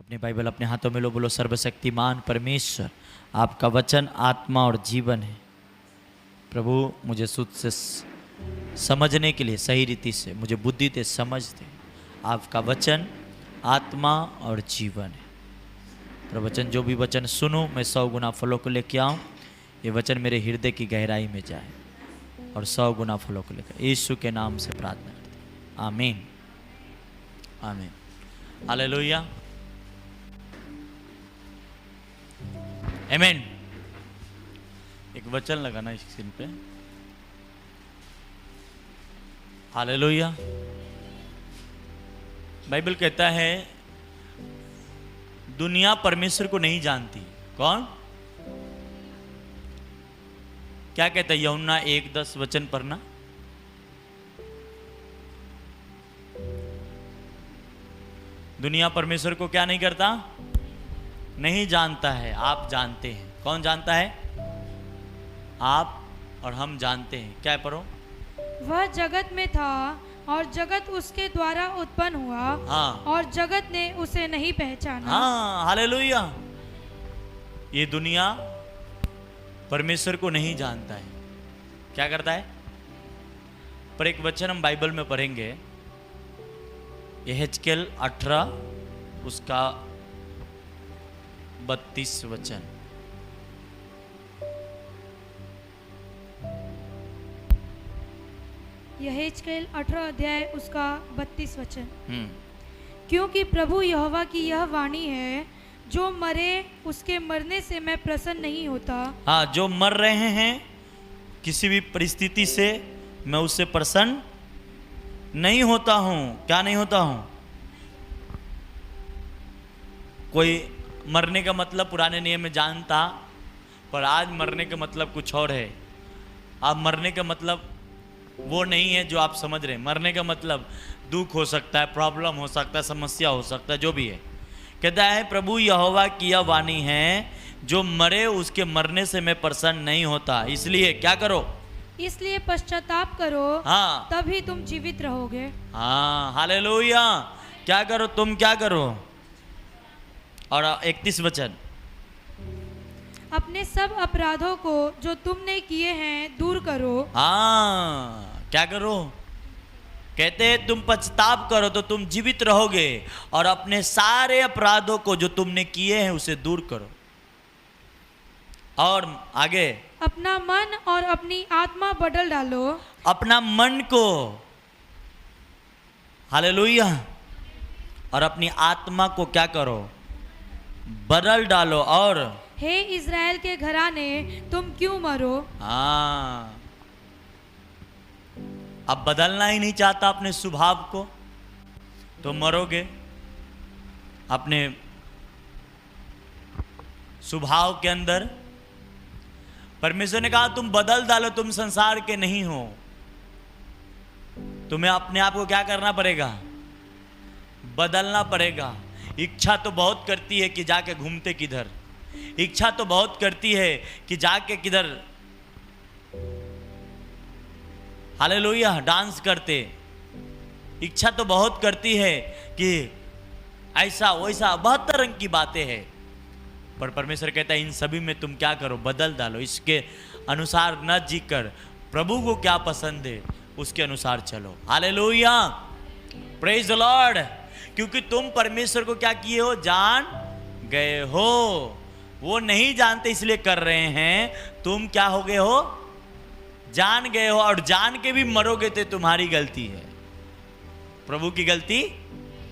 अपनी बाइबल अपने हाथों में लो, बोलो सर्वशक्तिमान परमेश्वर, आपका वचन आत्मा और जीवन है। प्रभु मुझे शुद्ध से समझने के लिए सही रीति से मुझे बुद्धि से समझ दे। आपका वचन आत्मा और जीवन है। प्रवचन जो भी वचन सुनो मैं 100 गुना फलों को लेके आऊँ। ये वचन मेरे हृदय की गहराई में जाए और 100 गुना फलों को लेकर यीशु के नाम से प्रार्थना करते हैं, आमीन आमीन। हालेलुया आमीन। एक वचन लगाना इस स्क्रीन पे। हालेलुया। बाइबल कहता है दुनिया परमेश्वर को नहीं जानती। कौन? क्या कहता है यूहन्ना 1:10 वचन पढ़ना। दुनिया परमेश्वर को क्या नहीं करता? नहीं जानता है। आप जानते हैं। कौन जानता है? आप और हम जानते हैं। क्या पढ़ो? वह जगत में था और जगत उसके द्वारा उत्पन्न हुआ। हाँ। और जगत ने उसे नहीं पहचाना। हाँ, हालेलुया। ये दुनिया परमेश्वर को नहीं जानता है। क्या करता है? पर एक वचन हम बाइबल में पढ़ेंगे, यहेजकेल 18 उसका 32 वचन। यहेजकेल 18 अध्याय उसका 32 वचन। क्योंकि प्रभु यहोवा की यह वाणी है, जो मरे उसके मरने से मैं प्रसन्न नहीं होता। हाँ, जो मर रहे हैं किसी भी परिस्थिति से मैं उससे प्रसन्न नहीं होता हूं। क्या नहीं होता हूं? कोई मरने का मतलब पुराने नियम में जानता, पर आज मरने का मतलब कुछ और है। आप मरने का मतलब वो नहीं है जो आप समझ रहे हैं। मरने का मतलब दुख हो सकता है, प्रॉब्लम हो सकता है, समस्या हो सकता है, जो भी है। कहता है प्रभु यहोवा की यह वाणी है, जो मरे उसके मरने से मैं प्रसन्न नहीं होता। इसलिए क्या करो? इसलिए पश्चाताप करो। हाँ, तभी तुम जीवित रहोगे। हाँ, हालेलुया। क्या करो? तुम क्या करो? और 31 वचन। अपने सब अपराधों को जो तुमने किए हैं दूर करो। हाँ, क्या करो? कहते हैं तुम पछताप करो तो तुम जीवित रहोगे, और अपने सारे अपराधों को जो तुमने किए हैं उसे दूर करो। और आगे, अपना मन और अपनी आत्मा बदल डालो। अपना मन को, हालेलुया, और अपनी आत्मा को क्या करो? बदल डालो। और हे इज़राइल के घराने, तुम क्यों मरो? हाँ, अब बदलना ही नहीं चाहता अपने स्वभाव को तो मरोगे। अपने स्वभाव के अंदर परमेश्वर ने कहा तुम बदल डालो, तुम संसार के नहीं हो। तुम्हें अपने आप को क्या करना पड़ेगा? बदलना पड़ेगा। इच्छा तो बहुत करती है कि जाके घूमते किधर, इच्छा तो बहुत करती है कि जाके किधर, हालेलुया, डांस करते। इच्छा तो बहुत करती है कि ऐसा वैसा, 72 रंग की बातें हैं। पर परमेश्वर कहता है इन सभी में तुम क्या करो? बदल डालो। इसके अनुसार न जीकर प्रभु को क्या पसंद है उसके अनुसार चलो। Hallelujah, praise the Lord. क्योंकि तुम परमेश्वर को क्या किए हो? जान गए हो। वो नहीं जानते इसलिए कर रहे हैं। तुम क्या हो गए हो? जान गए हो। और जान के भी मरोगे तो तुम्हारी गलती है, प्रभु की गलती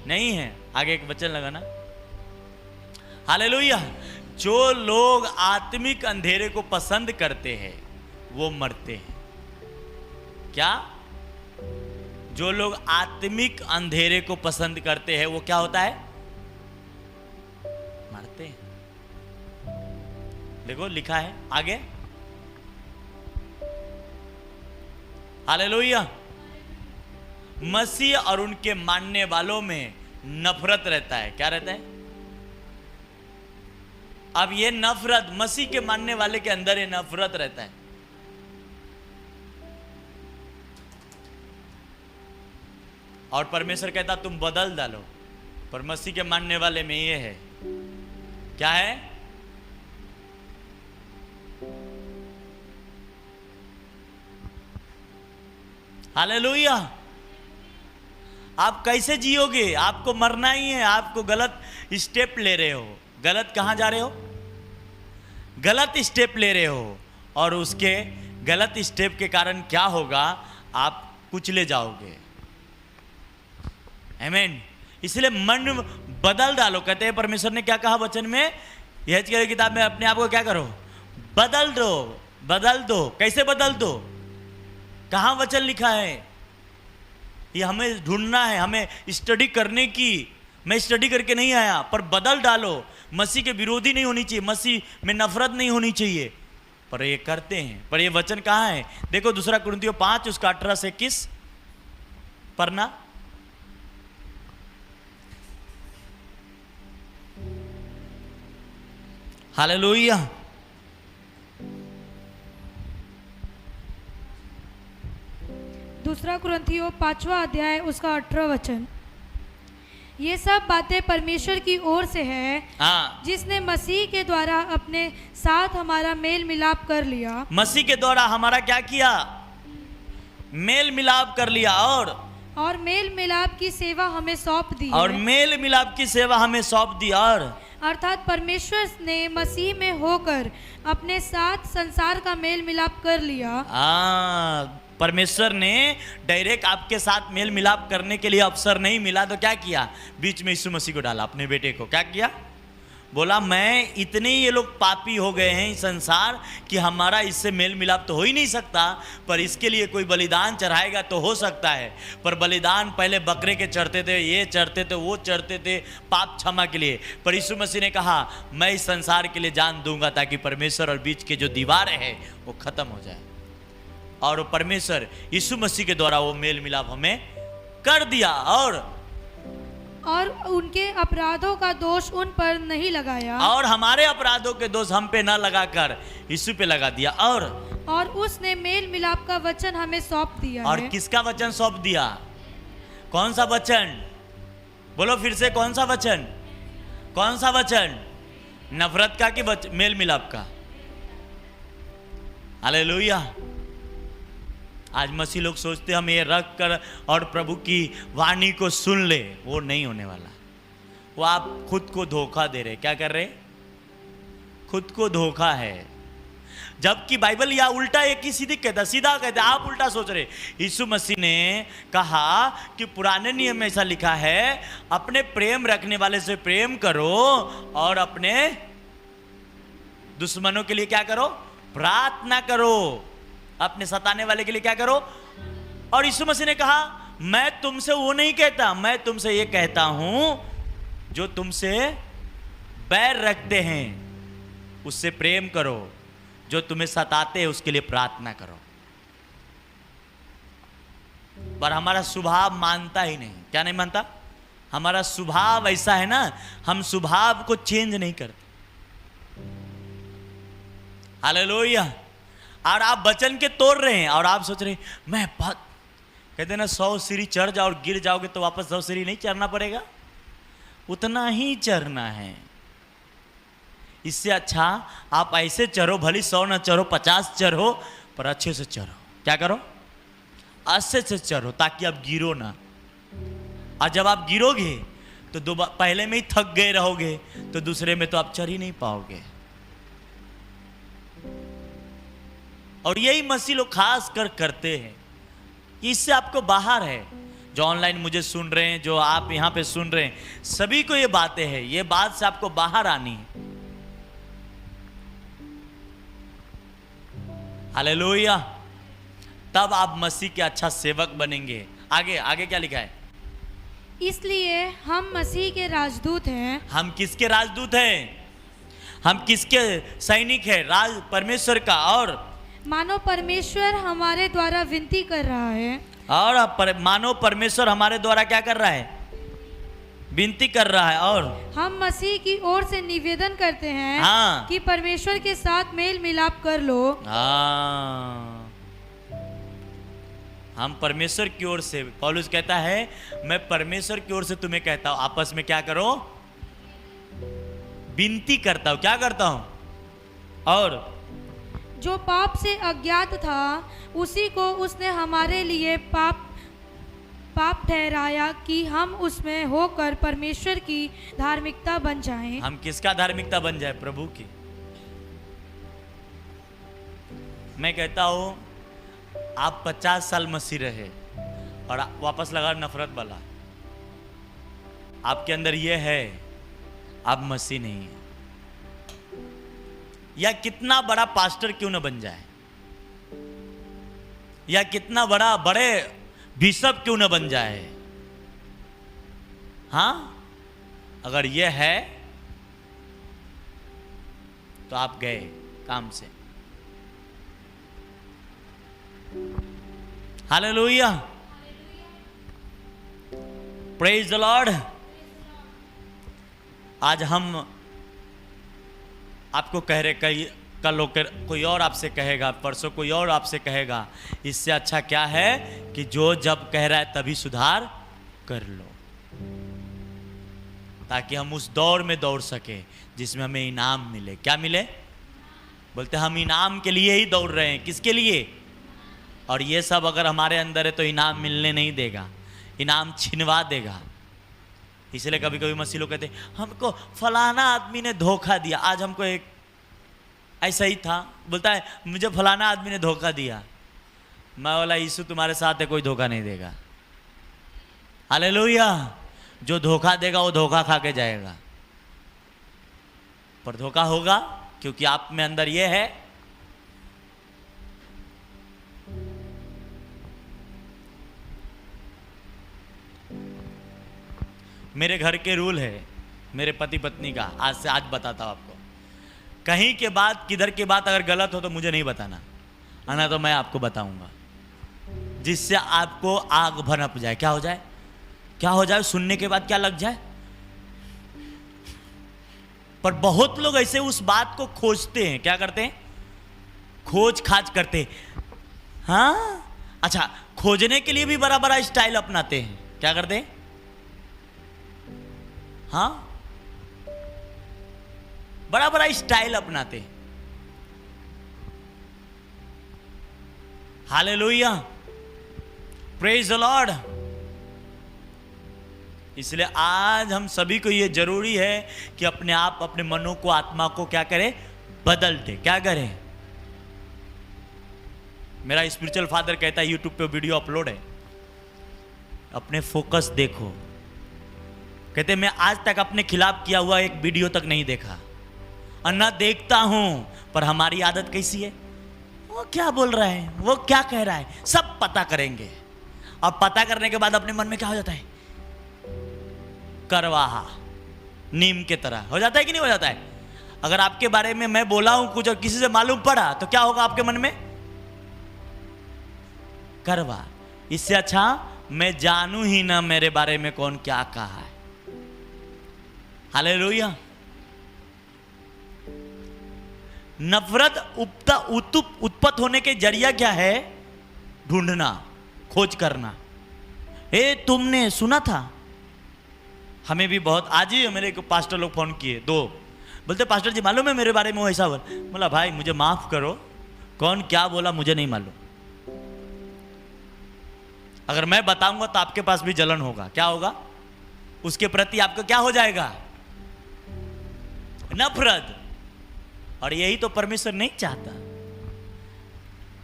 नहीं है। आगे एक वचन लगाना। हालेलुया। जो लोग आत्मिक अंधेरे को पसंद करते हैं वो मरते हैं। क्या? जो लोग आत्मिक अंधेरे को पसंद करते हैं वो क्या होता है? मरते हैं। देखो लिखा है आगे। हालेलुया। मसीह और उनके मानने वालों में नफरत रहता है। क्या रहता है? अब ये नफरत मसीह के मानने वाले के अंदर ये नफरत रहता है। और परमेश्वर कहता तुम बदल डालो। पर मसीह के मानने वाले में ये है, क्या है? हालेलुया। आप कैसे जियोगे? आपको मरना ही है। आपको गलत स्टेप ले रहे हो। गलत कहां जा रहे हो? गलत स्टेप ले रहे हो, और उसके गलत स्टेप के कारण क्या होगा? आप कुचले जाओगे। आमीन। इसलिए मन बदल डालो। कहते हैं परमेश्वर ने क्या कहा वचन में, यहेजकेल की किताब में, अपने आप को क्या करो? बदल दो। बदल दो। कैसे बदल दो? कहां वचन लिखा है? ये हमें ढूंढना है, हमें स्टडी करने की। मैं स्टडी करके नहीं आया, पर बदल डालो। मसीह के विरोधी नहीं होनी चाहिए, मसीह में नफरत नहीं होनी चाहिए, पर ये करते हैं। पर ये वचन कहाँ है? देखो 2 कुरिन्थियों 5 उसका 18 से 21 पढ़ना। हालेलुया। दूसरा कुरिन्थियों 5वां अध्याय उसका 18 वचन। ये सब बातें परमेश्वर की ओर से है, हाँ, जिसने मसीह के द्वारा अपने साथ हमारा मेल मिलाप कर लिया। मसीह के द्वारा हमारा क्या किया? मेल मिलाप कर लिया। और मेल मिलाप की सेवा हमें सौंप दी और है। मेल मिलाप की सेवा हमें सौंप दी। और अर्थात परमेश्वर ने मसीह में होकर अपने साथ संसार का मेल मिलाप कर लिया। परमेश्वर ने डायरेक्ट आपके साथ मेल मिलाप करने के लिए अवसर नहीं मिला तो क्या किया? बीच में यीशु मसीह को डाला, अपने बेटे को। क्या किया? बोला मैं इतने ये लोग पापी हो गए हैं इस संसार कि हमारा इससे मेल मिलाप तो हो ही नहीं सकता, पर इसके लिए कोई बलिदान चढ़ाएगा तो हो सकता है। पर बलिदान पहले बकरे के चढ़ते थे, ये चढ़ते थे, वो चढ़ते थे पाप क्षमा के लिए। पर यीशु मसीह ने कहा मैं इस संसार के लिए जान दूंगा ताकि परमेश्वर और बीच के जो दीवारें हैं वो खत्म हो जाए। और वो परमेश्वर यीशु मसीह के द्वारा वो मेल मिलाप हमें कर दिया। और उनके अपराधों का दोष उन पर नहीं लगाया, और हमारे अपराधों के दोष हम पे न लगाकर यीशु पे लगा दिया। और उसने मेल मिलाप का वचन हमें सौंप दिया और है। किसका वचन सौंप दिया? कौन सा वचन? बोलो फिर से, कौन सा वचन? कौन सा वचन? नफरत का कि मेल मिलाप का? हालेलुया। आज मसीह लोग सोचते हम ये रख कर और प्रभु की वाणी को सुन ले, वो नहीं होने वाला। वो आप खुद को धोखा दे रहे। क्या कर रहे? खुद को धोखा है। जबकि बाइबल या उल्टा एक ही सीधा कहता, आप उल्टा सोच रहे। यीशु मसीह ने कहा कि पुराने नियम में ऐसा लिखा है, अपने प्रेम रखने वाले से प्रेम करो और अपने दुश्मनों के लिए क्या करो? प्रार्थना करो। अपने सताने वाले के लिए क्या करो? और यीशु मसीह ने कहा मैं तुमसे वो नहीं कहता, मैं तुमसे ये कहता हूं जो तुमसे बैर रखते हैं उससे प्रेम करो, जो तुम्हें सताते हैं उसके लिए प्रार्थना करो। पर हमारा स्वभाव मानता ही नहीं। क्या नहीं मानता? हमारा स्वभाव ऐसा है ना, हम स्वभाव को चेंज नहीं करते। हालेलुया। और आप वचन के तोड़ रहे हैं और आप सोच रहे हैं मैं कहते ना 100 सीढ़ी चढ़ जाओ और गिर जाओगे तो वापस 100 सीढ़ी नहीं चढ़ना पड़ेगा, उतना ही चढ़ना है। इससे अच्छा आप ऐसे चढ़ो, भली 100 न चढ़ो, 50 चढ़ो, पर अच्छे से चढ़ो। क्या करो? अच्छे से चढ़ो ताकि आप गिरो ना। और जब आप गिरोगे तो पहले में ही थक गए रहोगे तो दूसरे में तो आप चढ़ ही नहीं पाओगे। और यही मसीह लोग खास कर करते हैं। इससे आपको बाहर है, जो ऑनलाइन मुझे सुन रहे हैं, जो आप यहाँ पे सुन रहे हैं, सभी को ये बातें हैं। ये बात से आपको बाहर आनी है। हालेलुया। तब आप मसीह के अच्छा सेवक बनेंगे। आगे आगे क्या लिखा है? इसलिए हम मसीह के राजदूत हैं। हम किसके राजदूत हैं? हम किसके सैनिक हैं? परमेश्वर का। और मानो परमेश्वर हमारे द्वारा विनती कर रहा है। और मानो परमेश्वर हमारे द्वारा क्या कर रहा है? विनती कर रहा है। और हम मसीह की ओर से निवेदन करते हैं, हाँ, कि परमेश्वर के साथ मेल मिलाप कर लो। हम परमेश्वर की ओर से, पौलुस कहता है मैं परमेश्वर की ओर से तुम्हें कहता हूं, आपस में क्या करो, विनती करता हूं। क्या करता हूं? और जो पाप से अज्ञात था उसी को उसने हमारे लिए पाप ठहराया कि हम उसमें होकर परमेश्वर की धार्मिकता बन जाएं। हम किसका धार्मिकता बन जाए? प्रभु की। मैं कहता हूं आप 50 साल मसीह रहे और वापस लगा नफरत वाला, आपके अंदर यह है, आप मसीह नहीं है। या कितना बड़ा पास्टर क्यों ना बन जाए, या कितना बड़े बिशप क्यों ना बन जाए, हाँ, अगर यह है तो आप गए काम से। Hallelujah, praise the Lord. आज हम आपको कह रहे, कल कोई और आपसे कहेगा, परसों कोई और आपसे कहेगा। इससे अच्छा क्या है कि जो जब कह रहा है तभी सुधार कर लो, ताकि हम उस दौड़ में दौड़ सके जिसमें हमें इनाम मिले। क्या मिले? बोलते हम इनाम के लिए ही दौड़ रहे हैं। किसके लिए? और ये सब अगर हमारे अंदर है तो इनाम मिलने नहीं देगा, इनाम छिनवा देगा। इसलिए कभी कभी मसीह लोग कहते हैं हमको फलाना आदमी ने धोखा दिया। आज हमको एक ऐसा ही था, बोलता है मुझे फलाना आदमी ने धोखा दिया। मैं बोला यीशु तुम्हारे साथ है, कोई धोखा नहीं देगा। हालेलुया। जो धोखा देगा वो धोखा खा के जाएगा, पर धोखा होगा क्योंकि आप में अंदर ये है। मेरे घर के रूल है, मेरे पति पत्नी का, आज से आज बताता हूं आपको। कहीं के बात, किधर के बात अगर गलत हो तो मुझे नहीं बताना, आना तो मैं आपको बताऊंगा, जिससे आपको आग भनक जाए। क्या हो जाए? क्या हो जाए? सुनने के बाद क्या लग जाए? पर बहुत लोग ऐसे उस बात को खोजते हैं। क्या करते हैं? खोज खाज करते हैं। हाँ, अच्छा, खोजने के लिए भी बड़ा बड़ा स्टाइल अपनाते हैं। क्या करते हैं? हाँ, बड़ा बड़ा स्टाइल अपनाते हैं। Hallelujah, praise the Lord. इसलिए आज हम सभी को यह जरूरी है कि अपने आप, अपने मनों को, आत्मा को क्या करें? बदल दे। क्या करें? मेरा स्पिरिचुअल फादर कहता है, यूट्यूब पे वीडियो अपलोड है, अपने फोकस देखो। कहते मैं आज तक अपने खिलाफ किया हुआ एक वीडियो तक नहीं देखा, और ना देखता हूं, पर हमारी आदत कैसी है? वो क्या बोल रहा है, वो क्या कह रहा है, सब पता करेंगे। और पता करने के बाद अपने मन में क्या हो जाता है? करवाहा, नीम के तरह हो जाता है कि नहीं हो जाता है? अगर आपके बारे में मैं बोला हूं कुछ और किसी से मालूम पड़ा तो क्या होगा आपके मन में? करवा। इससे अच्छा मैं जानू ही ना मेरे बारे में कौन क्या कहा है। हालेलुया। नफरत उत्पत्त होने के जरिया क्या है? ढूंढना, खोज करना। तुमने सुना था? हमें भी बहुत, आज ही मेरे को पास्टर लोग फोन किए, 2, बोलते पास्टर जी मालूम है मेरे बारे में वो ऐसा बोला। भाई मुझे माफ करो, कौन क्या बोला मुझे नहीं मालूम। अगर मैं बताऊंगा तो आपके पास भी जलन होगा। क्या होगा? उसके प्रति आपको क्या हो जाएगा? नफरत। और यही तो परमेश्वर नहीं चाहता।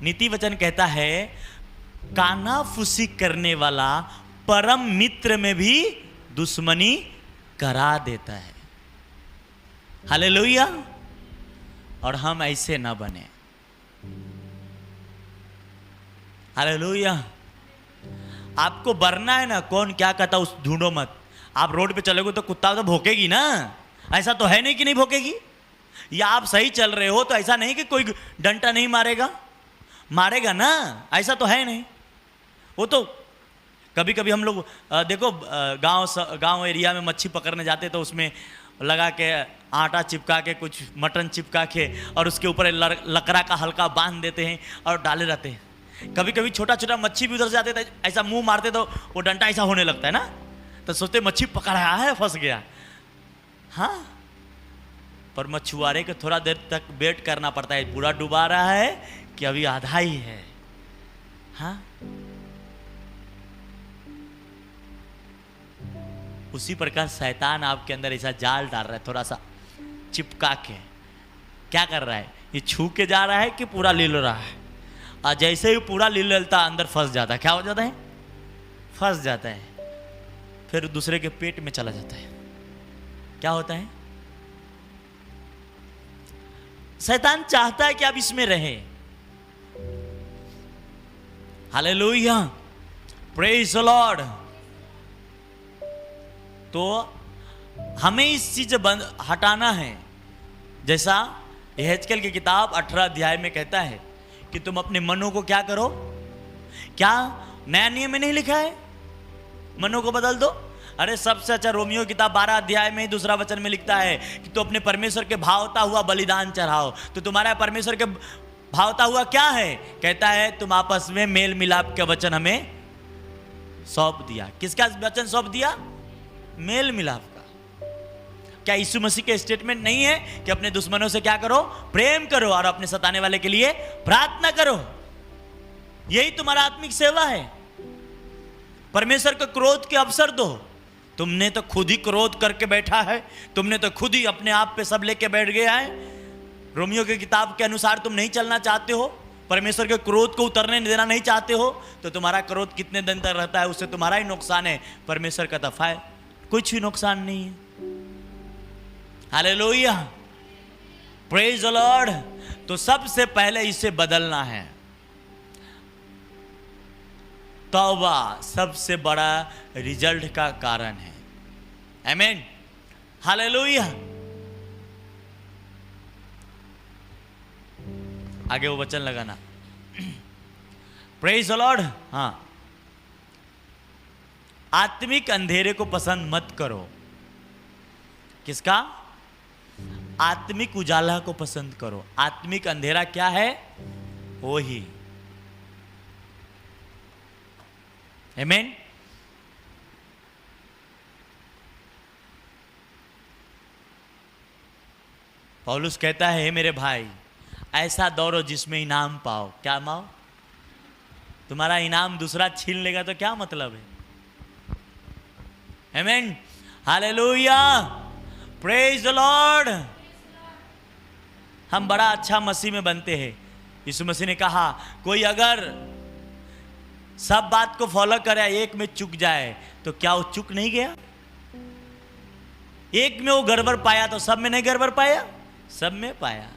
नीति वचन कहता है कानाफूसी करने वाला परम मित्र में भी दुश्मनी करा देता है। हालेलुया। और हम ऐसे ना बने। हालेलुया। आपको बढ़ना है ना, कौन क्या कहता उस ढूंढो मत। आप रोड पे चलोगे तो कुत्ता तो भौंकेगी ना, ऐसा तो है नहीं कि नहीं भौंकेगी। या आप सही चल रहे हो तो ऐसा नहीं कि कोई डंटा नहीं मारेगा, मारेगा ना, ऐसा तो है नहीं। वो तो कभी कभी हम लोग देखो गांव एरिया में मच्छी पकड़ने जाते तो उसमें लगा के आटा चिपका के, कुछ मटन चिपका के, और उसके ऊपर लकड़ा का हल्का बांध देते हैं और डाले रहते हैं। कभी कभी छोटा छोटा मच्छी भी उधर से आते थे, ऐसा मुंह मारते तो वो डंडा ऐसा होने लगता है ना, तो सोचते मच्छी पकड़ा है, फंस गया। हाँ, पर मछुआरे को थोड़ा देर तक वेट करना पड़ता है, पूरा डुबा रहा है कि अभी आधा ही है। हाँ, उसी प्रकार शैतान आपके अंदर ऐसा जाल डाल रहा है, थोड़ा सा चिपका के। क्या कर रहा है, ये छू के जा रहा है कि पूरा ले रहा है, और जैसे ही पूरा ले लेता अंदर फंस जाता है। क्या हो जाता है, फंस जाता है, फिर दूसरे के पेट में चला जाता है। क्या होता है, शैतान चाहता है कि आप इसमें रहे। Hallelujah, praise the Lord. तो हमें इस चीज हटाना है, जैसा यहेजकेल की किताब 18 अध्याय में कहता है कि तुम अपने मनों को क्या करो। क्या नया नियम में नहीं लिखा है मनों को बदल दो? अरे सबसे अच्छा रोमियो की किताब 12 अध्याय में दूसरा वचन में लिखता है कि तो अपने परमेश्वर के भावता हुआ बलिदान चढ़ाओ। तो तुम्हारा परमेश्वर के भावता हुआ क्या है? कहता है तुम आपस में मेल मिलाप के वचन हमें सौंप दिया। किसका वचन सौंप दिया? मेल मिलाप का। क्या यीशु मसीह के स्टेटमेंट नहीं है कि अपने दुश्मनों से क्या करो? प्रेम करो, और अपने सताने वाले के लिए प्रार्थना करो। यही तुम्हारा आत्मिक सेवा है। परमेश्वर को क्रोध के अवसर दो। तुमने तो खुद ही क्रोध करके बैठा है, तुमने तो खुद ही अपने आप पे सब लेके बैठ गया है। रोमियो की किताब के अनुसार तुम नहीं चलना चाहते हो, परमेश्वर के क्रोध को उतरने देना नहीं चाहते हो, तो तुम्हारा क्रोध कितने दिन तक रहता है उससे तुम्हारा ही नुकसान है, परमेश्वर का दफा है, कुछ भी नुकसान नहीं है। Hallelujah, praise the Lord. तो सबसे पहले इसे बदलना है। तौबा सबसे बड़ा रिजल्ट का कारण है। आमीन, हालेलुया। आगे वो वचन लगाना, प्रेज द लॉर्ड। हाँ, आत्मिक अंधेरे को पसंद मत करो। किसका? आत्मिक उजाला को पसंद करो। आत्मिक अंधेरा क्या है? वो ही। आमीन। पौलुस कहता है, मेरे भाई ऐसा दौड़ो जिसमें इनाम पाओ। क्या पाओ? तुम्हारा इनाम दूसरा छीन लेगा तो क्या मतलब है? आमीन, हालेलुया, प्रेज द लॉर्ड। हम बड़ा अच्छा मसीह में बनते हैं। यीशु मसीह ने कहा कोई अगर सब बात को फॉलो करे, एक में चूक जाए तो क्या वो चूक नहीं गया? एक में वो गड़बड़ पाया तो सब में नहीं गड़बड़ पाया? सब में पाया।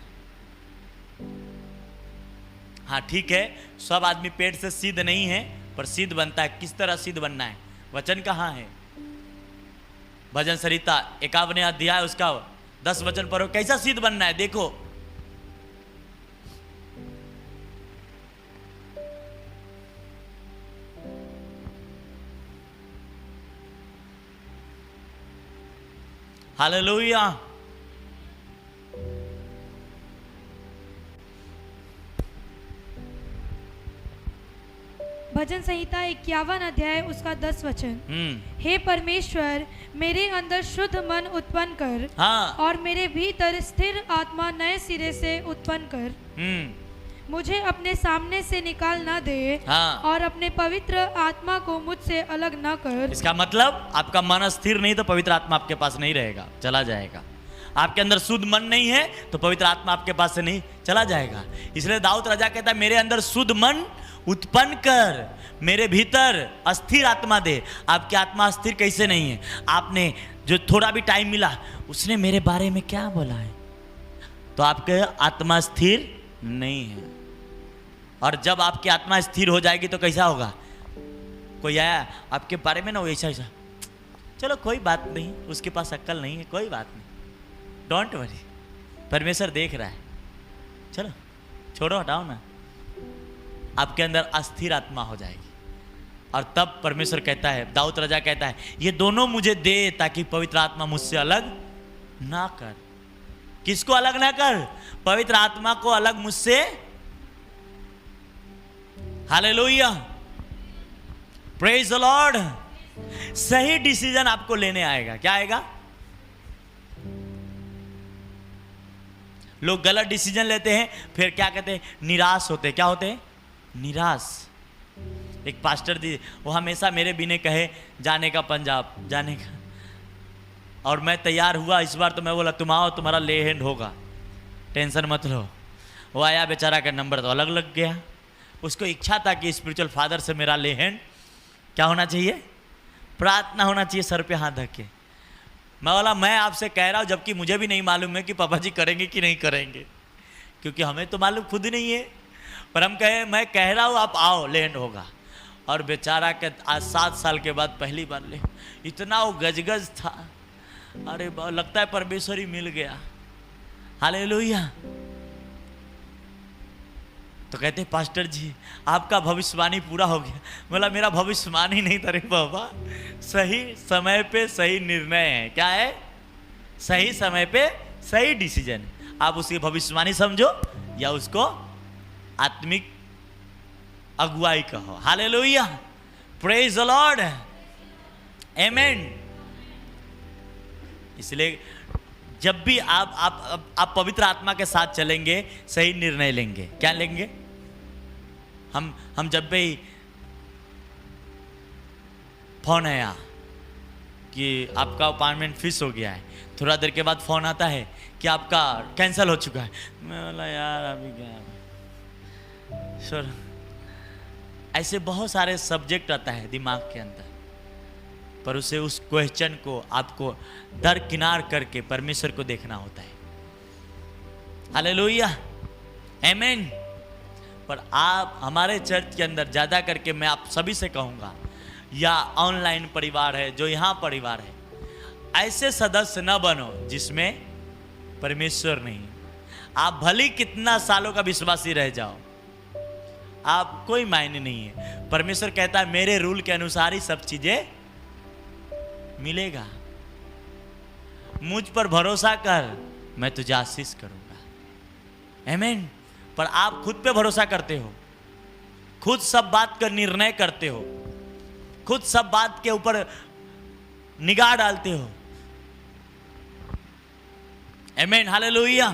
हाँ ठीक है, सब आदमी पेट से सिद्ध नहीं है, पर सिद्ध बनता है। किस तरह सिद्ध बनना है? वचन कहाँ है? भजन संहिता 51 अध्याय उसका 10 वचन पढ़ो। कैसा सिद्ध बनना है देखो। हालेलुया, भजन संहिता 51 अध्याय उसका 10 वचन। हे परमेश्वर, मेरे अंदर शुद्ध मन उत्पन्न कर। हाँ। और मेरे भीतर स्थिर आत्मा नए सिरे से उत्पन्न कर। मुझे अपने सामने से निकाल ना दे। हाँ। और अपने पवित्र आत्मा को मुझसे अलग ना कर। इसका मतलब आपका मन स्थिर नहीं तो पवित्र आत्मा आपके पास नहीं रहेगा, चला जाएगा। आपके अंदर शुद्ध मन नहीं है तो पवित्र आत्मा आपके पास से नहीं चला जाएगा। इसलिए दाऊद राजा कहता है, मेरे अंदर शुद्ध मन उत्पन्न कर, मेरे भीतर अस्थिर आत्मा दे। आपकी आत्मा अस्थिर कैसे नहीं है? आपने जो थोड़ा भी टाइम मिला उसने मेरे बारे में क्या बोला है, तो आपके आत्मा स्थिर नहीं है। और जब आपकी आत्मा स्थिर हो जाएगी तो कैसा होगा? कोई आया आपके बारे में ना, वो ऐसा ऐसा, चलो कोई बात नहीं, उसके पास अक्ल नहीं है, कोई बात नहीं, डोंट वरी, परमेश्वर देख रहा है, चलो छोड़ो, हटाओ ना। आपके अंदर अस्थिर आत्मा हो जाएगी। और तब परमेश्वर कहता है, दाऊद राजा कहता है, ये दोनों मुझे दे ताकि पवित्र आत्मा मुझसे अलग ना कर। किसको अलग ना कर? पवित्र आत्मा को अलग मुझसे। Hallelujah, praise the Lord. सही डिसीजन आपको लेने आएगा। क्या आएगा? लोग गलत डिसीजन लेते हैं, फिर क्या कहते हैं? निराश होते हैं। क्या होते हैं? निराश। एक पास्टर जी, वो हमेशा मेरे बिना कहे जाने का पंजाब जाने का, और मैं तैयार हुआ इस बार, तो मैं बोला तुम आओ, तुम्हारा ले हैंड होगा, टेंशन मत लो। वो आया, बेचारा का नंबर तो अलग लग गया। उसको इच्छा था कि स्पिरिचुअल फादर से मेरा ले हैंड क्या होना चाहिए? प्रार्थना होना चाहिए, सर पे हाथ रख के। मैं बोला मैं आपसे कह रहा हूँ, जबकि मुझे भी नहीं मालूम है कि पापा जी करेंगे कि नहीं करेंगे, क्योंकि हमें तो मालूम खुद नहीं है। पर हम कहे, मैं कह रहा हूँ आप आओ, लैंड होगा। और बेचारा के आज 7 साल के बाद पहली बार ले, इतना वो गजगज था, अरे लगता है परमेश्वर ही मिल गया। हालेलुया। तो कहते पास्टर जी आपका भविष्यवाणी पूरा हो गया। बोला मेरा भविष्यवाणी नहीं था रे बाबा, सही समय पे सही निर्णय है। क्या है? सही समय पे सही डिसीजन। आप उसकी भविष्यवाणी समझो या उसको आत्मिक अगुवाई कहो। हालेलुया, प्रेज द लॉर्ड, आमेन। इसलिए जब भी आप पवित्र आत्मा के साथ चलेंगे, सही निर्णय लेंगे। क्या लेंगे? हम जब भी फोन आया कि आपका अपॉइंटमेंट फिक्स हो गया है, थोड़ा देर के बाद फोन आता है कि आपका कैंसिल हो चुका है। मैं बोला यार अभी क्या सर, ऐसे बहुत सारे सब्जेक्ट आता है दिमाग के अंदर, पर उसे उस क्वेश्चन को आपको दरकिनार करके परमेश्वर को देखना होता है। हालेलुया, आमेन। पर आप हमारे चर्च के अंदर ज़्यादा करके मैं आप सभी से कहूँगा, या ऑनलाइन परिवार है, जो यहाँ परिवार है, ऐसे सदस्य न बनो जिसमें परमेश्वर नहीं। आप भले कितना सालों का विश्वासी रह जाओ, आप कोई मायने नहीं है। परमेश्वर कहता है मेरे रूल के अनुसार ही सब चीजें मिलेगा। मुझ पर भरोसा कर, मैं तुझे आशीष करूंगा। आमीन। पर आप खुद पे भरोसा करते हो, खुद सब बात का निर्णय करते हो, खुद सब बात के ऊपर निगाह डालते हो। आमीन, हालेलुया,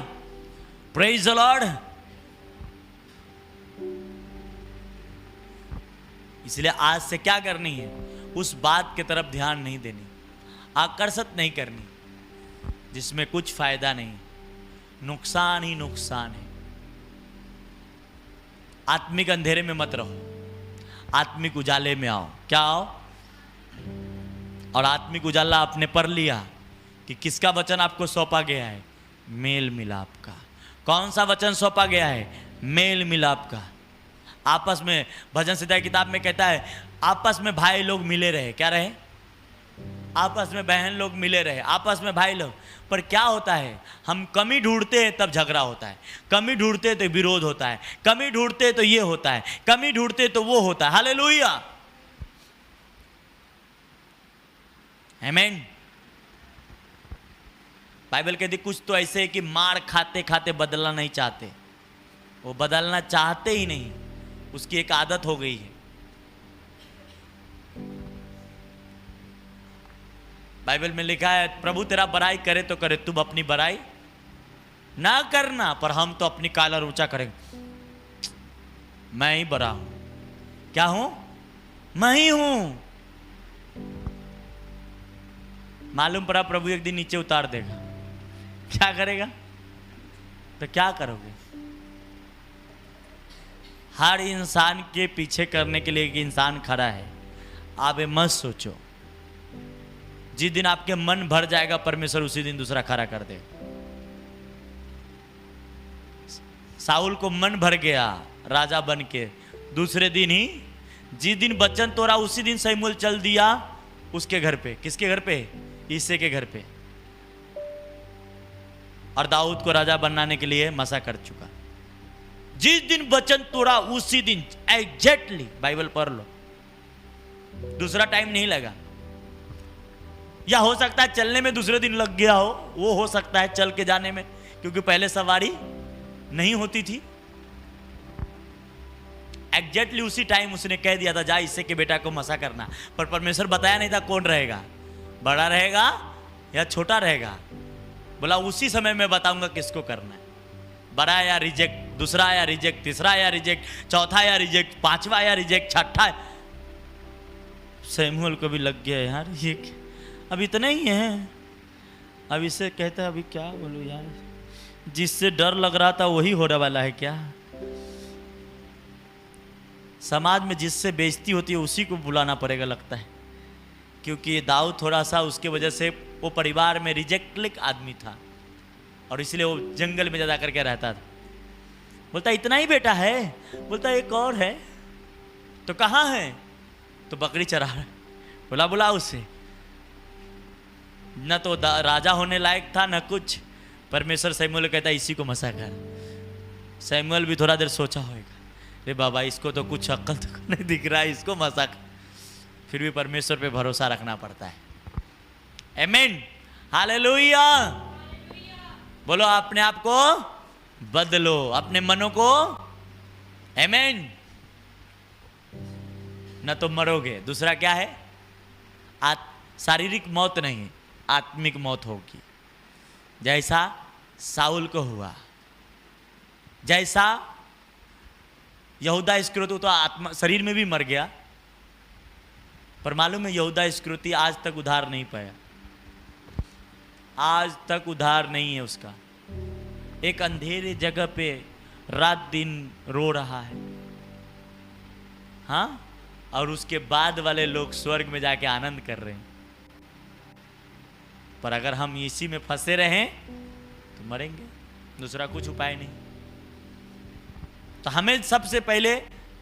प्रेज द लॉर्ड। इसलिए आज से क्या करनी है? उस बात की तरफ ध्यान नहीं देनी, आकर्षित नहीं करनी जिसमें कुछ फायदा नहीं, नुकसान ही नुकसान है। आत्मिक अंधेरे में मत रहो, आत्मिक उजाले में आओ। क्या आओ? और आत्मिक उजाला आपने पढ़ लिया कि किसका वचन आपको सौंपा गया है? मेल मिलाप का। कौन सा वचन सौंपा गया है? मेल मिलाप का। आपस में भजन संहिता की किताब में कहता है आपस में भाई लोग मिले रहे। क्या रहे? आपस में बहन लोग मिले रहे, आपस में भाई लोग। पर क्या होता है? हम कमी ढूंढते हैं तब झगड़ा होता है, कमी ढूंढते तो विरोध होता है, कमी ढूंढते तो ये होता है, कमी ढूंढते तो वो होता है। हालेलुया, आमीन। बाइबल कहती कुछ तो ऐसे है कि मार खाते खाते बदलना नहीं चाहते, वो बदलना चाहते ही नहीं, उसकी एक आदत हो गई है। बाइबल में लिखा है प्रभु तेरा बड़ाई करे तो करे, तुम अपनी बड़ाई ना करना, पर हम तो अपनी कालर ऊंचा करेंगे। मैं ही बड़ा हूं। क्या हूं? मैं ही हूं। मालूम पड़ा प्रभु एक दिन नीचे उतार देगा, क्या करेगा? तो क्या करोगे? हर इंसान के पीछे करने के लिए एक इंसान खड़ा है। आप ये मत सोचो, जिस दिन आपके मन भर जाएगा परमेश्वर उसी दिन दूसरा खड़ा कर दे। साउल को मन भर गया राजा बन के, दूसरे दिन ही जिस दिन वचन तोड़ा उसी दिन शमूएल चल दिया उसके घर पे। किसके घर पे? ईसे के घर पे। और दाऊद को राजा बनाने के लिए मसा कर चुका। जिस दिन वचन तोड़ा उसी दिन एग्जैक्टली, बाइबल पढ़ लो, दूसरा टाइम नहीं लगा। या हो सकता है चलने में दूसरे दिन लग गया हो, वो हो सकता है चल के जाने में, क्योंकि पहले सवारी नहीं होती थी। एग्जैक्टली उसी टाइम उसने कह दिया था जा इससे के बेटा को मसा करना, पर परमेश्वर बताया नहीं था कौन रहेगा, बड़ा रहेगा या छोटा रहेगा। बोला उसी समय मैं बताऊंगा किसको करना है, बड़ा आया रिजेक्ट, दूसरा आया रिजेक्ट, तीसरा आया रिजेक्ट, चौथा आया रिजेक्ट, पांचवा आया रिजेक्ट, छठा। सैमुअल को भी लग गया यार ये अब इतना ही है, अब इससे कहता है अभी क्या बोलूं यार, जिससे डर लग रहा था वही होने वाला है क्या। समाज में जिससे बेइज्जती होती है उसी को बुलाना पड़ेगा लगता है, क्योंकि ये दाऊद थोड़ा सा उसके वजह से वो परिवार में रिजेक्टेड आदमी था और इसलिए वो जंगल में जा करके रहता था। बोलता इतना ही बेटा है, बोलता एक और है, तो कहाँ है, तो बकरी चरा रहा है। बोला बुला उसे, न तो राजा होने लायक था न कुछ। परमेश्वर सैमुअल कहता इसी को मसा कर। सैमुअल भी थोड़ा देर सोचा होगा, अरे बाबा इसको तो कुछ अक्ल तो नहीं दिख रहा है, इसको मसा कर। फिर भी परमेश्वर पे भरोसा रखना पड़ता है। आमीन, हालेलुया। बोलो अपने आप को बदलो, अपने मनों को। आमीन। न तो मरोगे, दूसरा क्या है, शारीरिक मौत नहीं, आत्मिक मौत होगी, जैसा साउल को हुआ, जैसा यहूदा इस्करियोती तो आत्मा शरीर में भी मर गया, पर मालूम है यहूदा इस्करियोती आज तक उद्धार नहीं पाया, आज तक उद्धार नहीं है उसका। एक अंधेरे जगह पे रात दिन रो रहा है, हाँ, और उसके बाद वाले लोग स्वर्ग में जाके आनंद कर रहे हैं। पर अगर हम इसी में फंसे रहें तो मरेंगे, दूसरा कुछ उपाय नहीं। तो हमें सबसे पहले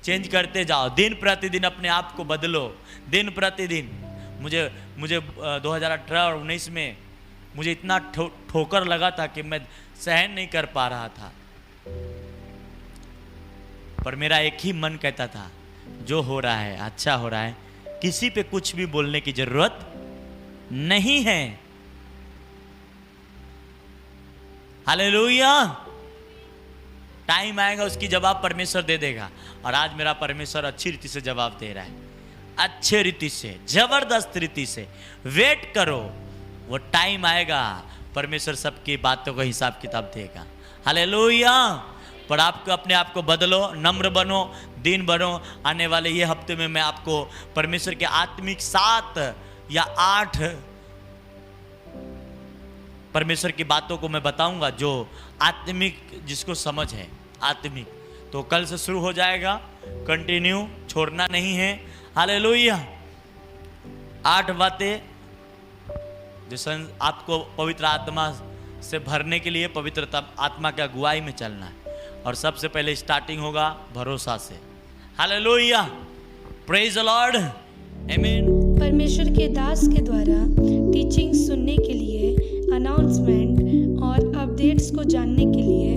चेंज करते जाओ, दिन प्रतिदिन अपने आप को बदलो, दिन प्रतिदिन। मुझे 2018 और 19 में मुझे इतना ठोकर लगा था कि मैं सहन नहीं कर पा रहा था, पर मेरा एक ही मन कहता था जो हो रहा है अच्छा हो रहा है, किसी पे कुछ भी बोलने की जरूरत नहीं है। हालेलुया। टाइम आएगा उसकी जवाब परमेश्वर दे देगा, और आज मेरा परमेश्वर अच्छी रीति से जवाब दे रहा है, अच्छे रीति से, जबरदस्त रीति से। वेट करो, वो टाइम आएगा, परमेश्वर सबकी बातों का हिसाब किताब देगा। हालेलुया। पर आपको अपने आप को बदलो, नम्र बनो, दीन बनो। आने वाले ये हफ्ते में मैं आपको परमेश्वर के आत्मिक 7 या 8 परमेश्वर की बातों को मैं बताऊंगा, जो आत्मिक, जिसको समझ है आत्मिक। तो कल से शुरू हो जाएगा, कंटिन्यू, छोड़ना नहीं है। हालेलुया। 8 बातें जो आपको पवित्र आत्मा से भरने के लिए, पवित्र आत्मा के अगुवाई में चलना है। और सबसे पहले स्टार्टिंग होगा भरोसा से। हालेलुया, प्रेज द लॉर्ड, आमीन। परमेश्वर के दास के द्वारा टीचिंग सुनने के लिए, अनाउंसमेंट और अपडेट्स को जानने के लिए